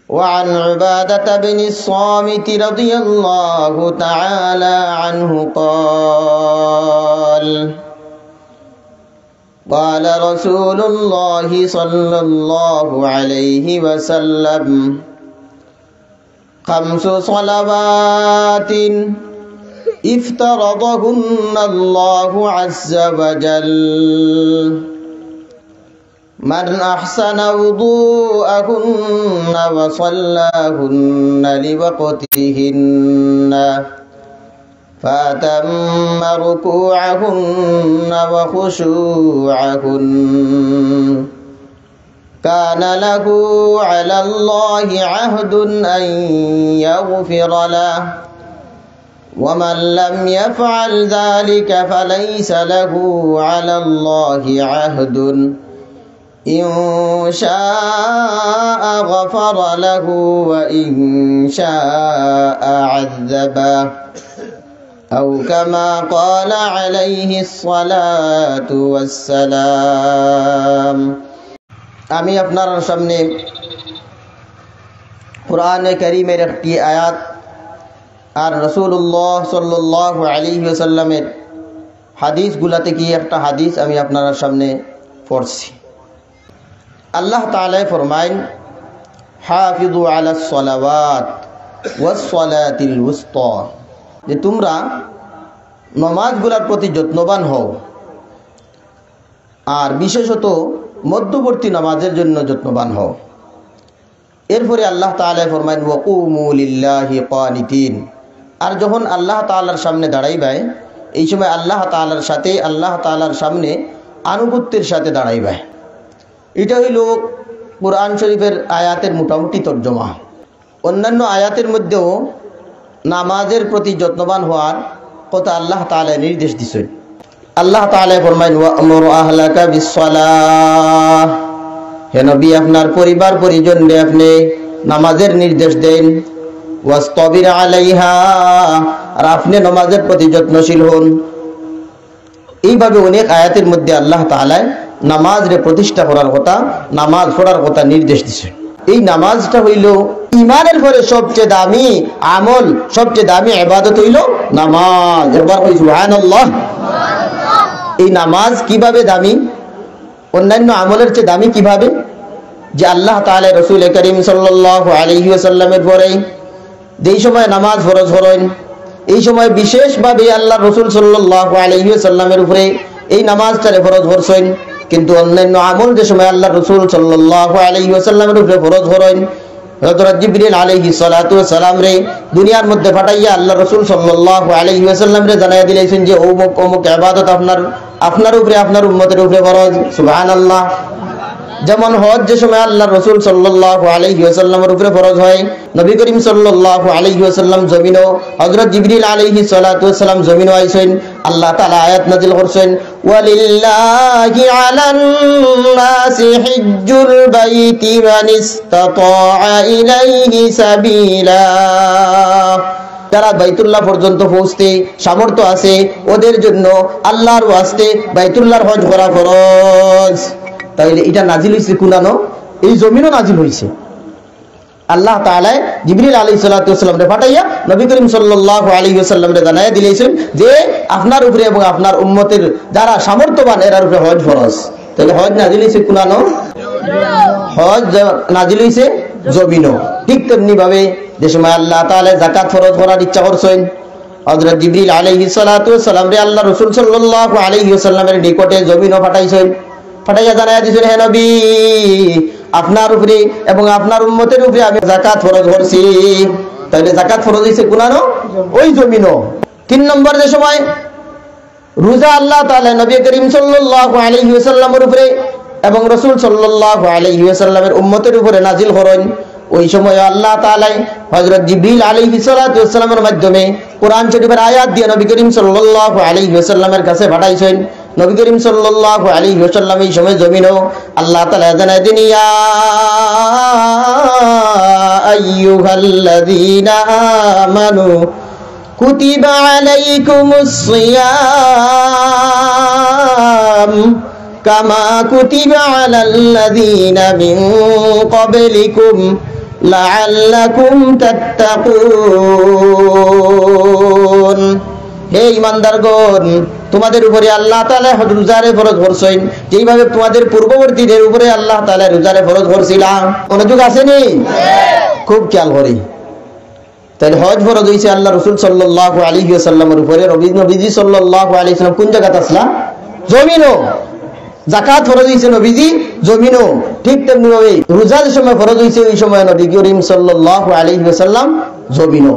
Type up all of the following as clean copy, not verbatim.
وعن عبادة بن الصامت رضي الله تعالى عنه قال قال رسول الله صلى الله عليه وسلم خمس صلوات افترضهن الله عز وجل من أحسن وضوءهن وصلاهن لوقتهن فأتم ركوعهن وخشوعهن كان له على الله عهد أن يغفر له ومن لم يفعل ذلك فليس له على الله عهد إن شاء غفر له وإن شاء عذبه أو كما قال عليه الصلاة والسلام আমি আপনার সামনে কুরআনে কারীমের একটি আয়াত আর রাসূলুল্লাহ সাল্লাল্লাহু আলাইহি ওয়াসাল্লামের হাদিসগুলা থেকে একটা হাদিস আমি আপনার সামনে পড়ছি। আল্লাহ তাআলা ফরমায়েন হাফিজু আলাস সালাওয়াত ওয়াস সালাতিল উসতা, যে তোমরা নামাজগুলোর প্রতি যত্নবান হও আর বিশেষত মধ্যবর্তী নামাজের জন্য যত্নবান হও। এরপরে আল্লাহ তাআলা ফরমায়েন ওয়া কুমু লিল্লাহি কানিতিন, আর যখন আল্লাহ তাআলার সামনে দাঁড়াইবে এই সময় আল্লাহ তাআলার সাথে আল্লাহ তাআলার সামনে আনুগত্যের সাথে দাঁড়াইবে। এটা হইল কুরআন শরীফের আয়াতের মোটামুটি তর্জমা। অন্যান্য আয়াতের মধ্যেও নামাজের প্রতি যত্নবান হওয়ার কথা আল্লাহ তাআলা নির্দেশ দিয়েছেন। আল্লাহ তাআলা ফরমায়েন ওয়া'মুর আহলাকা বিস-সালাহ, হে নবী আপনার পরিবার পরিজনকে আপনি নামাজের নির্দেশ দেন। ওয়াসতাবির আলাইহা, আর আপনি নামাজের প্রতি যত্নশীল হন। এইভাবে অনেক আয়াতের মধ্যে আল্লাহ তাআলা নামাজরে প্রতিষ্ঠা করার কথা, নামাজ পড়ার কথা নির্দেশ দিয়েছেন। এই নামাজটা হইল ইমানের পরে সবচেয়ে দামি আমল, সবচেয়ে দামি ইবাদত হইল নামাজ। একবার কই সুবহানাল্লাহ। এই নামাজ কিভাবে দামি, অন্যান্য আমলের চেয়ে দামি কিভাবে? যে আল্লাহ তাআলা রাসূল করিম সাল্লাল্লাহু আলাইহি ওয়াসাল্লামের পরে যেই সময় নামাজ ফরজ হলেন, এই সময় বিশেষভাবে আল্লাহ রাসূল সাল্লাল্লাহু আলাইহি ওয়াসাল্লামের উপরে এই নামাজটারে ফরজ করছেন। কিন্তু অন্যান্য আমল যে সময় আল্লাহ রাসূল সাল্লাল্লাহু আলাইহি ওয়াসাল্লামের উপরে ফরজ হলেন, হযরত জিবরিল আলাইহিস সালাতু ওয়াস সালাম রে দুনিয়ার মধ্যে পাঠাইয়া আল্লাহ রাসূল সাল্লাল্লাহু আলাইহি ওয়াসাল্লাম রে জানাইয়া দিলেন যে অমুক অমুক ইবাদত আপনার উপরে আপনার উম্মতের উপরে ফরজ। সুবহানাল্লাহ। যেমন হজ যে সময় আল্লাহ রাসূল সাল্লাল্লাহু আলাইহি ওয়াসাল্লামের উপরে ফরজ হয়, নবী করিম সাল্লাল্লাহু আলাইহি ওয়াসাল্লাম জমিনও, হযরত জিবরিল আলাইহিস সালাতু ওয়াস সালাম জমিনও আইছেন। আল্লাহ তাআলা আয়াত নাযিল করছেন ওয়ালিল্লাহি আলান নাসি হিজ্জুল বাইতি মান ইসতাতাআ ইলাইহি সাবিলা, যারা বাইতুল্লাহ পর্যন্ত পৌঁছতে সামর্থ্য আছে ওদের জন্য আল্লাহর ওয়াস্তে বাইতুল্লাহর হজ করা ফরজ। তাইলে এটা নাজিল হইছে কুনানো, এই জমিনও নাজিল হইছে। আল্লাহ তাআলা জিবরিল আলাইহিস সালাতু ওয়াস সালাম রে পাঠাইয়া নবী করিম সাল্লাল্লাহু আলাইহি ওয়াসাল্লাম রে জানাইয়া দিলেন যে আপনার উপরে এবং আপনার উম্মতের যারা সামর্থ্যবান এর উপরে হজ ফরজ। তাহলে হজ নাজিল হইছে কুনানো, হজ নাজিল হইছে জমিনও। ঠিক তেমনি ভাবে যে সময় আল্লাহ তাআলা যাকাত ফরজ করার ইচ্ছা করছেন, হযরত জিবরিল আলাইহিস সালাতু ওয়াস সালাম রে আল্লাহ রাসূল সাল্লাল্লাহু আলাইহি ওয়াসাল্লামের নিকটে জমিনও পাঠাইছেন। পাঠাইয়া জানাইয়া দিয়েছেন হে নবী আপনার উপরে এবং আপনার উম্মতের উপরে আমি যাকাত ফরজ করছি। তাহলে যাকাত ফরজ হইছে কুনানো, ওই জমিনও। 3 নম্বর যে সময় রোজা আল্লাহ তাআলা নবী করিম সাল্লাল্লাহু আলাইহি ওয়াসাল্লামের উপরে এবং রাসূল সাল্লাল্লাহু আলাইহি ওয়াসাল্লামের উম্মতের উপরে নাজিল করেন, ওই সময় আল্লাহ তাআলা হযরত জিবরিল আলাইহিস সালাতু ওয়াস সালামের মাধ্যমে কোরআন শরীফের আয়াত দিয়ে নবী করিম সাল্লাল্লাহু আলাইহি ওয়াসাল্লামের কাছে পাঠাইছেন। নবী করিম সাল্লাল্লাহু আলাইহি ওয়াসাল্লাম এই সময় জমিনও আল্লাহ তাআলা জানায় দিন ইয়া আইয়ুহাল্লাযীনা আমানু কুতিবা আলাইকুমুস সিয়াম কামা কুতিবা আলাল্লাযীনা মিন ক্বাবলিকুম লাআল্লাকুম তাত্তাকুন। হে ঈমানদারগণ, তোমাদের উপরে আল্লাহ তাআলা রোজারে ফরজ করছেন যেইভাবে তোমাদের পূর্ববর্তীদের উপরে আল্লাহ তাআলা রোজারে ফরজ করছিলেন। মনোযোগ আসেনি? খুব খেয়াল করি। তাহলে হজ ফরজ হয়েছে আল্লাহ রাসূল সাল্লাল্লাহু আলাইহি ওয়াসাল্লামের উপরে। নবীজি সাল্লাল্লাহু আলাইহি ওয়াসাল্লাম কোন জায়গাতে আসলা? জমিনও। যাকাত ফরজ হয়েছে নবীজি জমিনও। ঠিক তেমনি ভাবে রোজার সময় ফরজ হয়েছে ওই সময় নবী করিম সাল্লাল্লাহু আলাইহি ওয়াসাল্লাম জমিনও।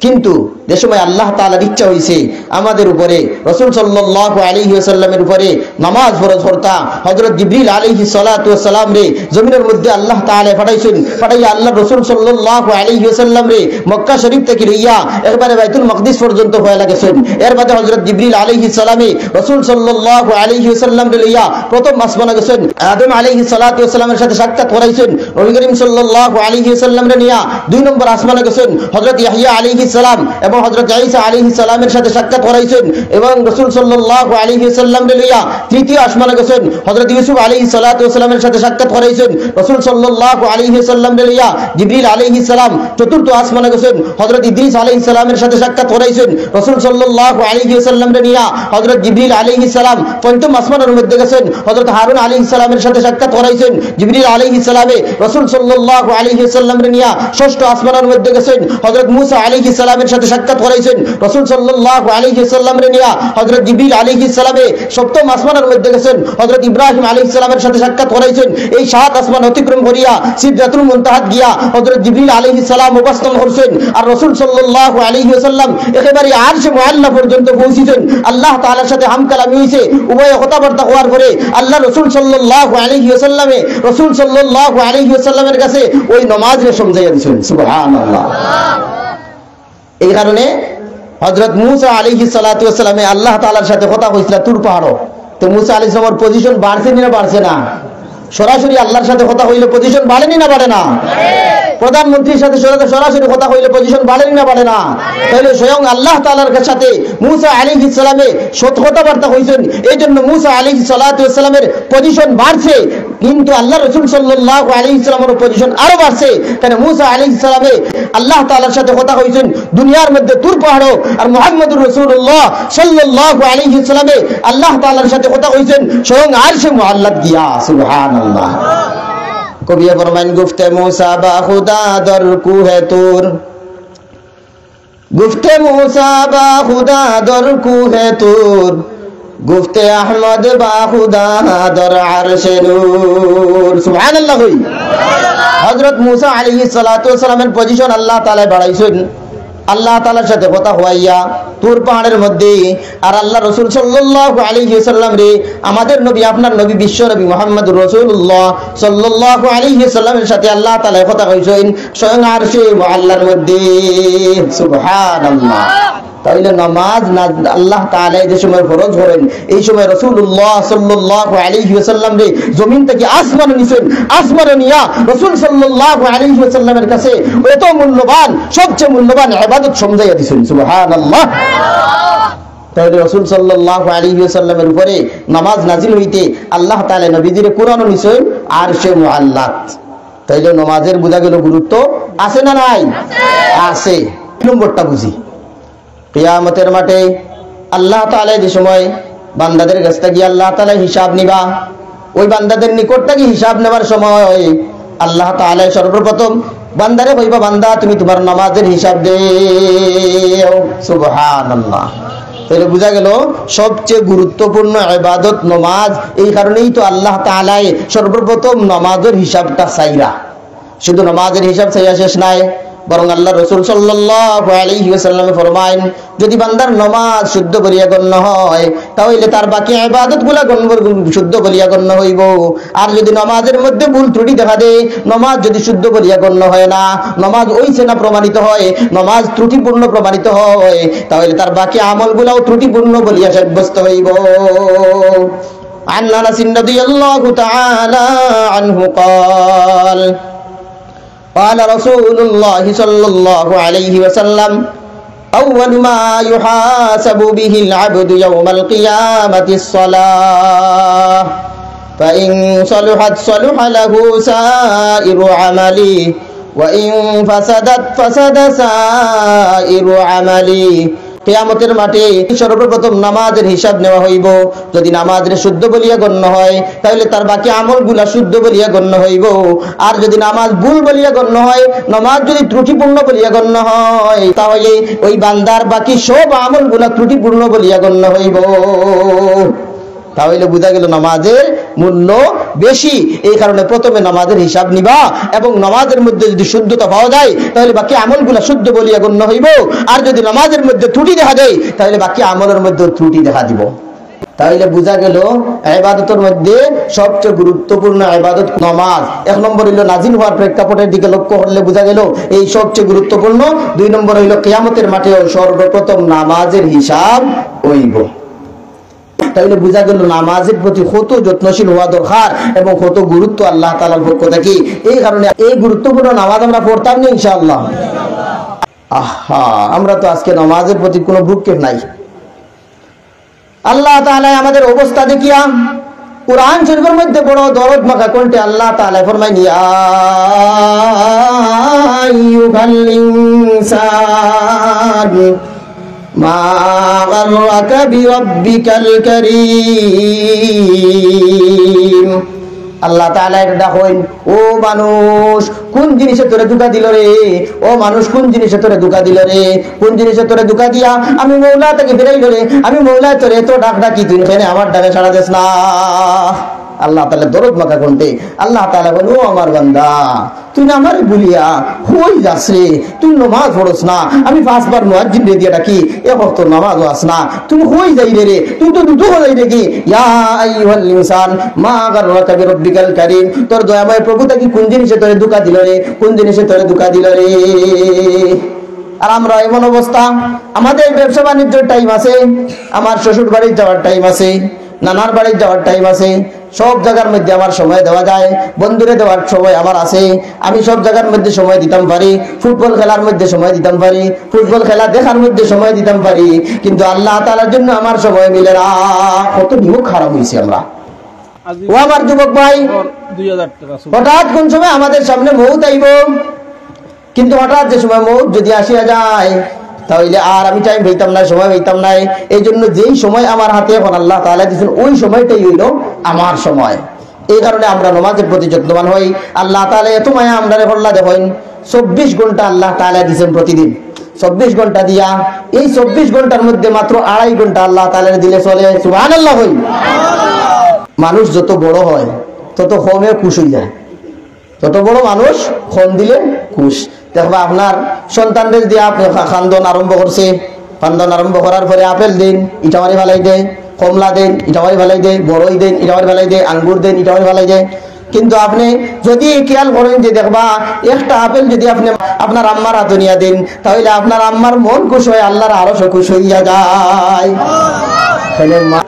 কিন্তু যে সময় আল্লাহ তাআলার ইচ্ছা হয়েছে আমাদের উপরে রাসূল সাল্লাল্লাহু আলাইহি ওয়াসাল্লামের উপরে নামাজ ফরজ করতা, হযরত জিবরিল আলাইহিস সালাতু ওয়াস সালাম রে জমিনের মধ্যে আল্লাহ তাআলা পাঠাইছেন। পাঠাইয়া আল্লাহ রাসূল সাল্লাল্লাহু আলাইহি ওয়াসাল্লাম রে মক্কা শরীফ থেকে লইয়া একবারে বাইতুল মাকদিস পর্যন্ত হয়ে লাগেছেন। এর বাদে হযরত জিবরিল আলাইহিস সালামে রাসূল সাল্লাল্লাহু আলাইহি ওয়াসাল্লাম রে লইয়া প্রথম আসমানে গেছেন। আদম আলাইহিস সালাতু ওয়াস সালামের সাথে সাক্ষাৎ করাইছেন। নবী করিম সাল্লাল্লাহু আলাইহি ওয়াসাল্লাম রে নিয়া 2 নম্বর আসমানে গেছেন। হযরত ইয়াহইয়া আলাইহিস সালাম এবং হযরত ঈসা আলাইহিস সালামের সাথে সাক্ষাৎ করাইছেন এবং রাসূল সাল্লাল্লাহু আলাইহি ওয়াসাল্লাম রে লইয়া তৃতীয় আসমানে গেছেন। হযরত ইউসুফ আলাইহিস সালাতু ওয়াস সালামের সাথে সাক্ষাৎ করাইছেন। রাসূল সাল্লাল্লাহু আলাইহি ওয়াসাল্লাম রে লইয়া জিবরিল আলাইহিস সালাম চতুর্থ আসমানে গেছেন। হযরত ইদ্রিস আলাইহিস সালামের সাথে সাক্ষাৎ করাইছেন। রাসূল সাল্লাল্লাহু আলাইহি ওয়াসাল্লাম রে নিয়া হযরত জিবরিল আলাইহিস সালাম পঞ্চম আসমানের মধ্যে গেছেন। হযরত হারুন আলাইহিস সালামের সাথে সাক্ষাৎ করাইছেন। জিবরিল আলাইহিস সালামে রাসূল সাল্লাল্লাহু আলাইহি ওয়াসাল্লাম রে নিয়া ষষ্ঠ আসমানের মধ্যে গেছেন। হযরত মূসা আলাইহিস সালামের সাথে সাক্ষাৎ করাইছেন। রাসূল সাল্লাল্লাহু আলাইহি ওয়াসাল্লাম রে নিয়া হযরত জিবরিল আলাইহিস সালামে সপ্তম আসমানের মধ্যে গেছেন। হযরত ইব্রাহিম আলাইহিস সালামের সাথে সাক্ষাৎ করাইছেন। এই 7 আসমান অতিক্রম করিয়া সিদরাতুল মুনতাহাত গিয়া হযরত জিবরিল আলাইহিস সালাম উপস্থিত হচ্ছেন। আর রাসূল সাল্লাল্লাহু আলাইহি ওয়াসাল্লাম একেবারে আরশে মুআল্লা পর্যন্ত পৌঁছেছেন। আল্লাহ তাআলার সাথে হামকালামি হইছে। উভয় কথাবার্তা হওয়ার পরে আল্লাহ রাসূল সাল্লাল্লাহু আলাইহি ওয়াসাল্লামে রাসূল সাল্লাল্লাহু আলাইহি ওয়াসাল্লামের কাছে ওই নামাজে সমঝাইয়া দিয়েছেন। সুবহানাল্লাহ। এই কারণে হযরত মূসা আলাইহিস সালাতু ওয়াস সালামে আল্লাহ তাআলার সাথে কথা কইছিল তুর পাহাড়। তো মূসা আলাইহিস সালামের পজিশন বাড়ছে না বাড়ছে না? সরাসরি আল্লাহর সাথে কথা হইলে পজিশন বাড়েনি না বাড়ে না? প্রধানমন্ত্রীর সাথে সরাসরি কথা হইলে পজিশন বাড়েনি না বাড়ে না? তাহলে স্বয়ং আল্লাহ তাআলার সাথে মূসা আলাইহিস সালামে সত্য কথাবার্তা হইছেন। এইজন্য মূসা আলাইহিস সালাতু ওয়াস সালামের পজিশন বাড়ছে, কিন্তু আল্লাহ রাসূল সাল্লাল্লাহু আলাইহি সাল্লামের পজিশন আরো বাড়ছে। কারণ মূসা আলাইহিস সালামে আল্লাহ তাআলার সাথে কথা হইছেন দুনিয়ার মধ্যে তুর পাহাড়, আর মুহাম্মদুর রাসূলুল্লাহ সাল্লাল্লাহু আলাইহি সাল্লামে আল্লাহ তাআলার সাথে কথা হইছেন স্বয়ং আরশে মুআল্লাত গিয়া। সুবহানাল্লাহ। কবিয়ে ফরমান গুফতে মূসা বা খুদা দর কুহে তুর, গুফতে মূসা বা খুদা দর কুহে তুর, গুফতে আহমদ বা খুদা দর আরশে নূর। সুবহানাল্লাহ। হযরত মূসা আলাইহিস সালাতু ওয়াস সালামের পজিশন আল্লাহ তাআলা বাড়াইছেন আল্লাহ তাআলার সাথে কথা হইয়া তুর পাহাড়ের মধ্যে। আর আল্লাহ রাসূল সাল্লাল্লাহু আলাইহি ওয়াসাল্লাম রে আমাদের নবী আপনার নবী বিশ্ব নবী মুহাম্মদুর রাসূলুল্লাহ সাল্লাল্লাহু আলাইহি ওয়াসাল্লামের সাথে আল্লাহ তাআলা কথা কইছেন স্বয়ং আরশে মুআল্লার মধ্যে। সুবহানাল্লাহ। তাহলে নামাজ আল্লাহ তাআলা যে সময় ফরজ করেন এই সময় রাসূলুল্লাহ সাল্লাল্লাহু আলাইহি ওয়াসাল্লাম রে জমিন থেকে আসমানে নিছেন। আসমানে নিয়া রাসূল সাল্লাল্লাহু আলাইহি ওয়াসাল্লামের কাছে এত মূল্যবান সবচেয়ে মূল্যবান ইবাদত সমঝাইয়া দিছেন। সুবহানাল্লাহ। তাহলে রাসূল সাল্লাল্লাহু আলাইহি ওয়াসাল্লামের উপরে নামাজ নাজিল হইতে আল্লাহ তাআলা নবীজিরে কুরআন নিছেন আরশে মুআল্লাত। তাইলে নামাজের বুঝা গেল গুরুত্ব আছে না নাই? আছে। নম্বরটা বুঝি, কিয়ামতের মাঠে আল্লাহ তাআলা যে সময় বান্দাদের কাছ থেকে আল্লাহ তাআলা হিসাব নিবা, ওই বান্দাদের নিকট থেকে হিসাব নেবার সময় আল্লাহ তাআলা সর্বপ্রথম বান্দারে কইবা বান্দা তুমি তোমার নামাজের হিসাব দেও। সুবহানাল্লাহ। তাহলে বোঝা গেল সবচেয়ে গুরুত্বপূর্ণ ইবাদত নামাজ। এই কারণেই তো আল্লাহ তাআলা সর্বপ্রথম নামাজের হিসাবটা চাইরা। শুধু নামাজের হিসাব চাইয়া শেষ নাই, বরং আল্লাহ রাসূল সাল্লাল্লাহু আলাইহি ওয়াসাল্লাম ফরমায়েন যদি বান্দার নামাজ শুদ্ধ বলিয়া গণ্য হয় তাহলে তার বাকি ইবাদতগুলো শুদ্ধ বলিয়া গণ্য হইব। আর যদি নামাজের মধ্যে ভুল ত্রুটি দেখা দেয়, নামাজ যদি শুদ্ধ বলিয়া গণ্য হয় না, নামাজ ওইছে না প্রমাণিত হয়, নামাজ ত্রুটিপূর্ণ প্রমাণিত হয়, তাহলে তার বাকি আমলগুলোও ত্রুটিপূর্ণ বলিয়া সাব্যস্ত হইব। عن أنس رضي الله تعالى عنه قال قال رسول الله صلى الله عليه وسلم أول ما يحاسب به العبد يوم القيامة الصلاة فإن صلحت صلح له سائر عمله وإن فسدت فسد سائر عملي কিয়ামতের মাঠে সর্বপ্রথম নামাজের হিসাব নেওয়া হইব। যদি নামাজের শুদ্ধ বলিয়া গণ্য হয় তাহলে তার বাকি আমলগুলা শুদ্ধ বলিয়া গণ্য হইব। আর যদি নামাজ ভুল বলিয়া গণ্য হয়, নামাজ যদি ত্রুটিপূর্ণ বলিয়া গণ্য হয়, তাহলে ওই বান্দার বাকি সব আমলগুলা ত্রুটিপূর্ণ বলিয়া গণ্য হইব। তাহলে বোঝা গেল নামাজের মূল্য বেশি। এই কারণে প্রথমে নামাজের হিসাব নিবা, এবং নামাজের মধ্যে যদি শুদ্ধতা পাওয়া যায় তাহলে বাকি আমলগুলা শুদ্ধ বলিয়া গণ্য হইব। আর যদি নামাজের মধ্যে ত্রুটি দেখা দেয় তাহলে বাকি আমলের মধ্যে ত্রুটি দেখা দিব। তাহলে বোঝা গেল ইবাদতের মধ্যে সবচেয়ে গুরুত্বপূর্ণ ইবাদত নামাজ। এক নম্বর হইল নাজিল হওয়ার প্রেক্ষাপটের দিকে লক্ষ্য করলে বোঝা গেল এই সবচেয়ে গুরুত্বপূর্ণ। দুই নম্বর হইল কিয়ামতের মাঠে সর্বপ্রথম নামাজের হিসাব হইব। তাহলে বোঝা গেল নামাজের প্রতি কত যত্নশীল হওয়া দরকার এবং কত গুরুত্ব আল্লাহ তাআলার পক্ষ থেকে। এই কারণে এই গুরুত্বপূর্ণ নামাজ আমরা পড়তাম না ইনশাআল্লাহ। আমরা তো আজকে নামাজের প্রতি কোনো ভ্রুক্ষেপ নাই। আল্লাহ তাআলা আমাদের অবস্থা দেখিয়া কুরআন শরীফের মধ্যে বড় দরদ মাখা কোনটি আল্লাহ তাআলা ফরমায়, ইয়া আইয়ুহাল ইনসান মা গাররাকা বিরাব্বিকাল কারীম। আল্লাহ তাআলা এটা কইন, ও মানুষ কোন জিনিসে তোরে ধোঁকা দিল রে? ও মানুষ কোন জিনিসে তোরে ধোঁকা দিল রে? কোন জিনিসে তোরে ধোঁকা দিয়া আমি মওলা থেকে ফিরাইল রে? আমি মওলা তোরে এত ডাক ডাকি, তুই কেন আমার ডাকে সাড়া দিস না? আল্লাহ তাআলা দরদ মাখা কোনটি আল্লাহ তাআলা বলেন, ও আমার বান্দা তুই না আমারে বলিয়া কই যাস রে? তুই নামাজ পড়স না, আমি 5 বার মুয়াজ্জিন রে দিয়া ডাকি, এ ওয়াক্ত নামাজও আস না, তুমি কই যাই রে? তুই তো দুটো হই রে কি? ইয়া আইয়ুহাল ইনসান মা গাররাকা বিরাব্বিকাল কারীম। তোর দয়াময় প্রভু তাকে কোন জিনিসে তোরে ধোঁকা দিল রে? কোন জিনিসে তোরে ধোঁকা দিল রে? আর আমরা এমন অবস্থা, আমাদের ব্যবসা বাণিজ্যের টাইম আছে, আমার শ্বশুর বাড়ির যাওয়ার টাইম আছে, নানার বাড়ির যাওয়ার টাইম আছে, সব জায়গার মধ্যে আমার সময় দেওয়া যায়, বন্ধুরে দেওয়ার সময় আমার আছে, আমি সব জায়গার মধ্যে সময় দিতাম পারি, ফুটবল খেলার মধ্যে সময় দিতাম পারি, ফুটবল খেলা দেখার মধ্যে সময় দিতাম পারি, কিন্তু আল্লাহ তাআলার জন্য আমার সময় মিলে না। কত নিমক খারাপ হয়েছে আমরা। ও আমার যুবক ভাই, হঠাৎ কোন সময় আমাদের সামনে মৌত আইব, কিন্তু হঠাৎ যে সময় মৌত যদি আসিয়া যায় তাহলে আর আমি টাইম হইতাম না, সময় হইতাম না। এই জন্য যেই সময় আমার হাতে এখন আল্লাহ তাআলা দিয়েছেন ওই সময়টাই হইল আমার সময়। এই কারণে আমরা নামাজের প্রতি যত্নবান হই। আল্লাহ তাআলা এত মায়া আমরা হল্লা দেখেন, 24 ঘন্টা আল্লাহ তাআলা দিয়েছেন প্রতিদিন। 24 ঘন্টা দিয়া এই 24 ঘন্টার মধ্যে মাত্র 2.5 ঘন্টা আল্লাহ তাআলা দিলে চলে। সুবহানাল্লাহ। হই মানুষ যত বড় হয় তত কমে খুশ হয়ে যায়। যত বড় মানুষ কম দিলে খুশ। দেখবা আপনার সন্তানদের দিয়ে আপনি খান্দন আরম্ভ করছে, খান্দন আরম্ভ করার পরে আপেল দিন, ইটা মারি ফেলাই দেয়, কমলা দেন, ইটা মারি ফেলাই দেয়, বড়ই দেন, ইটা মারি ফেলাই দেয়, আঙ্গুর দেন, ইটা মারি ফেলাই দেয়। কিন্তু আপনি যদি খেয়াল করেন যে দেখবা একটা আপেল যদি আপনি আপনার আম্মার হাতে নিয়ে দেন তাহলে আপনার আম্মার মন খুশ হয়, আল্লাহর আরো খুশ হইয়া যায়।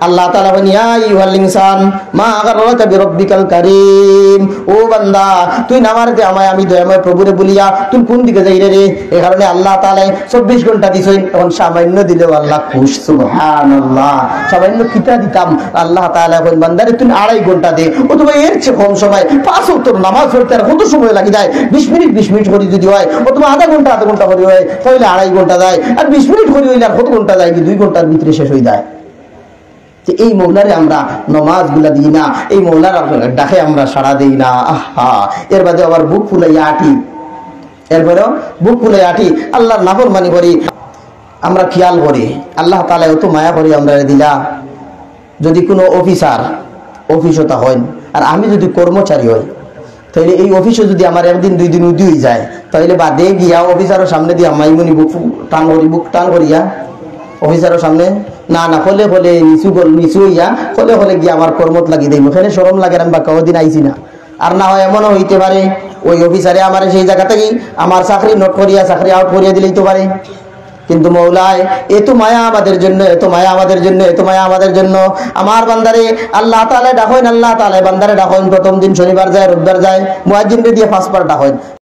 আল্লাহ তাআলা বলেন, ইয়া আইয়ুহাল ইনসান মা গাররাকা বিরাব্বিকাল কারীম। ও বান্দা তুই নামাজে আমায় আমি দয়াময় প্রভুরে বলিয়া তুই কোন দিকে যাই রে? এই কারণে আল্লাহ তাআলা 24 ঘন্টা দিছেন, এখন সামান্য দিলেও আল্লাহ খুশ। সুবহানাল্লাহ। সামান্য কিতা দিতাম আল্লাহ তাআলা বলেন, বান্দারে তুই 2.5 ঘন্টা দে, অথবা এর চেয়ে কম সময় 5 ওয়াক্ত নামাজ পড়তে আর কত সময় লাগে যায়? 20 মিনিট করে যদি হয়, অথবা আধা ঘন্টা করে হয় তাহলে 2.5 ঘন্টা যায়। আর 20 মিনিট করে হইলে আর কত ঘন্টা যায়? 2 ঘন্টার ভিতরে শেষ হয়ে যায়। যে এই মৌলারে আমরা নমাজ গুলা দিই না, এই মৌলার ডাকে আমরা সাড়া দিই না। এর বাদে আবার বুক ফুলাইয়া আটি, এরপরেও বুক ফুলাইয়া আটি, আল্লাহর নাফরমানি করি। আমরা খেয়াল করি আল্লাহ তাআলা এত মায়া করি আমরা দিলা। যদি কোনো অফিসতা হয় আর আমি যদি কর্মচারী হই, তাহলে এই অফিসে যদি আমার 1 দিন 2 দিন উদি হয়ে যায় তাহলে বাদে গিয়া অফিসারের সামনে দিয়ে মাইমুনি বুক টান করিয়া অফিসারের সামনে না হলে নিচু হইয়া হলে গিয়ে আমার কর্মত লাগি দেব। ওখানে শরম লাগে, আমি বা কদিন আইছি না। আর না হয় এমনও হইতে পারে ওই অফিসারে আমার সেই জায়গা থেকে আমার চাকরি নোট করিয়া চাকরি আউট করিয়া দিলেই তো পারে। কিন্তু মৌলায় এত মায়া আমাদের জন্য, এত মায়া আমাদের জন্য, এত মায়া আমাদের জন্য। আমার বান্দারে আল্লাহ তাআলা ডাকেন, আল্লাহ তাআলা বান্দারে ডাকেন। প্রথম দিন শনিবার যায়, রবিবার যায়, মুয়াজ্জিনকে দিয়ে 5 বার ডাকেন।